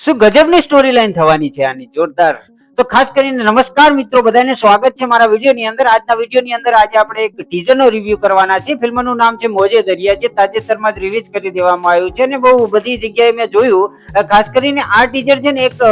શું ગજબની story line થવાની છે આની, જોરદાર. તો ખાસ કરીને નમસ્કાર મિત્રો, બધાને સ્વાગત છે મારા વિડીયોની અંદર. આજના વિડીયોની અંદર આજે આપણે એક ટીઝરનો રિવ્યુ કરવાના છે. ફિલ્મનું નામ છે મોજે દરિયા, જે તાજેતરમાં જ રિલીઝ કરી દેવામાં આવ્યું છે અને બહુ બધી જગ્યાએ મેં જોયું. ખાસ કરીને આ ટીઝર છે ને એક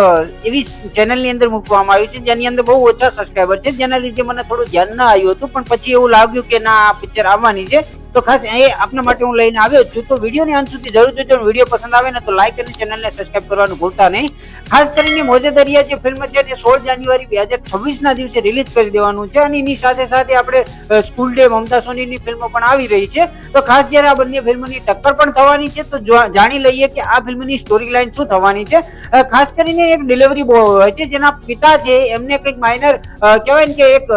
એવી ચેનલની અંદર મૂકવામાં આવ્યું છે જેની અંદર બહુ ઓછા સબસ્ક્રાઈબર છે, જેના લીધે મને થોડું ધ્યાન ના આવ્યું હતું. પણ પછી એવું લાગ્યું કે ના, આ પિક્ચર આવવાની છે, તો ખાસ એ આપના માટે હું લઈને આવ્યો છું. તો વિડીયોની અંત સુધી જરૂર જોજો. વિડીયો પસંદ આવે ને તો લાઈક અને ચેનલને સબસ્ક્રાઇબ કરવાનું ભૂલતા નહીં. ખાસ કરીને મોજે દરિયા જે ફિલ્મ છે તે 16 જાન્યુઆરી 2026 ના દિવસે રિલીઝ કરી દેવાનું છે અને એની સાથે સાથે આપણે સ્કૂલ ડે મમતા સોનીની ફિલ્મો પણ આવી રહી છે. તો ખાસ જ્યારે આ બંને ફિલ્મની ટક્કર પણ થવાની છે તો જાણી લઈએ કે આ ફિલ્મની સ્ટોરી લાઈન શું થવાની છે. ખાસ કરીને એક ડિલિવરી બોય હોય છે જેના પિતા છે, એમને કંઈક માઇનર કહેવાય ને કે એક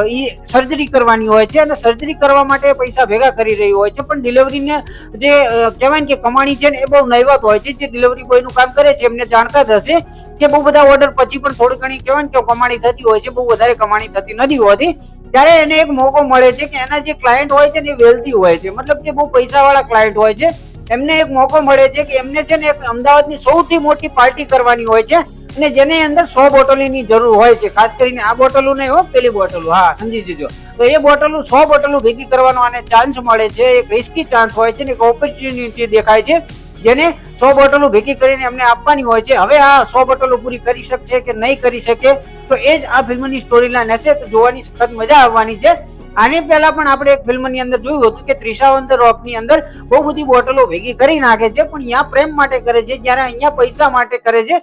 સર્જરી કરવાની હોય છે અને સર્જરી કરવા માટે પૈસા ભેગા કરી રહી હોય છે. પણ ડિલિવરીને જે કહેવાય ને કે કમાણી છે ને એ બહુ નહીવત હોય છે. જે ડિલિવરી બોયનું કામ કરે છે એમને જાણતા જ હશે કે બહુ બધા ઓર્ડર પછી પણ થોડી ઘણી કહેવાય ને કે કમાણી થતી હોય છે, બહુ વધારે કમાણી થતી નથી હોતી. ત્યારે એને એક મોકો મળે છે કે એના જે ક્લાયન્ટ હોય છે ને એ વેલ્ધી હોય છે, મતલબ કે બહુ પૈસાવાળા ક્લાયન્ટ હોય છે. એમને એક મોકો મળે છે કે એમને છે ને એક અમદાવાદની સૌથી મોટી પાર્ટી કરવાની હોય છે અને જેની અંદર 100 બોટલોની જરૂર હોય છે. ખાસ કરીને આ બોટલો નહીં હો, પેલી બોટલો, હા સમજી જજો. તો એ બોટલો 100 બોટલો ભેગી કરવાનો આને ચાન્સ મળે છે. એક રિસ્કી ચાન્સ હોય છે ને એક ઓપોર્ચ્યુનિટી દેખાય છે જેને 100 બોટલો ભેગી કરીને એમને આપવાની હોય છે. હવે આ 100 બોટલો પૂરી કરી શકશે કે નહીં કરી શકે, તો એ જ આ ફિલ્મની સ્ટોરી લાઈન હશે. તો જોવાની સખત મજા આવવાની છે. આની પહેલા પણ આપણે એક ફિલ્મની અંદર જોયું હતું કે ત્રિષા ઓન ધ રોક ની અંદર બહુ બધી બોટલો ભેગી કરી નાખે છે, પણ અહીંયા પ્રેમ માટે કરે છે, જ્યારે અહીંયા પૈસા માટે કરે છે.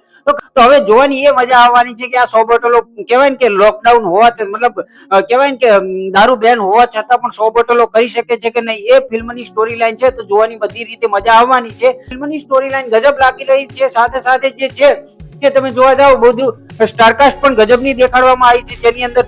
તો હવે જોવાની એ મજા આવવાની છે કે આ 100 બોટલો કહેવાય ને કે લોકડાઉન હોવા મતલબ કહેવાય ને કે દારૂ બેન હોવા છતાં પણ 100 બોટલો કરી શકે છે કે નહીં, એ ફિલ્મની સ્ટોરી લાઈન છે. તો જોવાની બધી રીતે મજા આવવાની છે. ફિલ્મની સ્ટોરી લાઈન ગજબ લાગી રહી છે. સાથે સાથે જે છે કે તમે જોવા જાઓ, બધું સ્ટારકાસ્ટ પણ ગજબની દેખાડવામાં આવી છે, જેની અંદર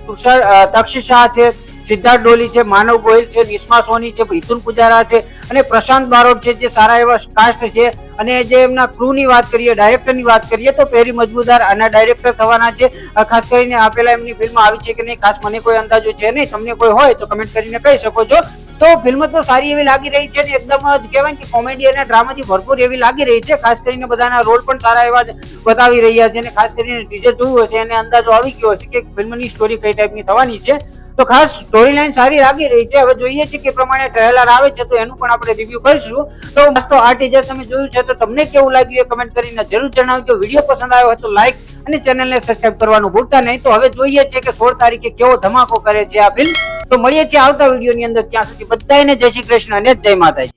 તક્ષ શાહ છે, સિદ્ધાર્થ ડોલી છે, માનવ ગોહિલ છે, નિસ્મા સોની છે, મિથુન પુજારા છે અને પ્રશાંત બારોટ છે, જે સારા એવા કાસ્ટ છે. અને જે એમના ક્રૂ ની વાત કરીએ, ડાયરેક્ટર ની વાત કરીએ તો પેરી મજમુદાર આના ડાયરેક્ટર થવાના છે. ખાસ કરીને આ પેલા એમની ફિલ્મ આવી છે કે નહીં, ખાસ મને કોઈ અંદાજો છે નહીં. તમને કોઈ હોય તો કમેન્ટ કરીને કહી શકો છો. તો ફિલ્મ તો સારી એવી લાગી રહી છે ને એકદમ જ કહેવાય કે કોમેડી અને ડ્રામાથી ભરપૂર એવી લાગી રહી છે. ખાસ કરીને બધાના રોલ પણ સારા એવા બતાવી રહ્યા છે અને ખાસ કરીને ટીઝર જોયું હશે અને અંદાજો આવી ગયો હશે કે ફિલ્મની સ્ટોરી કઈ ટાઈપની થવાની છે. તો ખાસ સ્ટોરી લાઈન સારી લાગી રહી છે. હવે જોઈએ છે કે પ્રમાણે ટ્રેલર આવે છે તો એનું પણ આપણે રિવ્યુ કરીશું. તો બસ, તો આ ટીઝર તમે જોયું છે તો તમને કેવું લાગ્યું એ કમેન્ટ કરીને જરૂર જણાવજો. વિડીયો પસંદ આવ્યો હોય તો લાઈક અને ચેનલને સબસ્ક્રાઇબ કરવાનું ભૂલતા નહીં. તો હવે જોઈએ છે કે 16 તારીખે કેવો ધમાકો કરે છે આ ફિલ્મ. તો મળીએ છીએ આવતા વિડીયોની અંદર. ત્યાં સુધી બધાને જય શ્રી કૃષ્ણ અને જય માતાજી.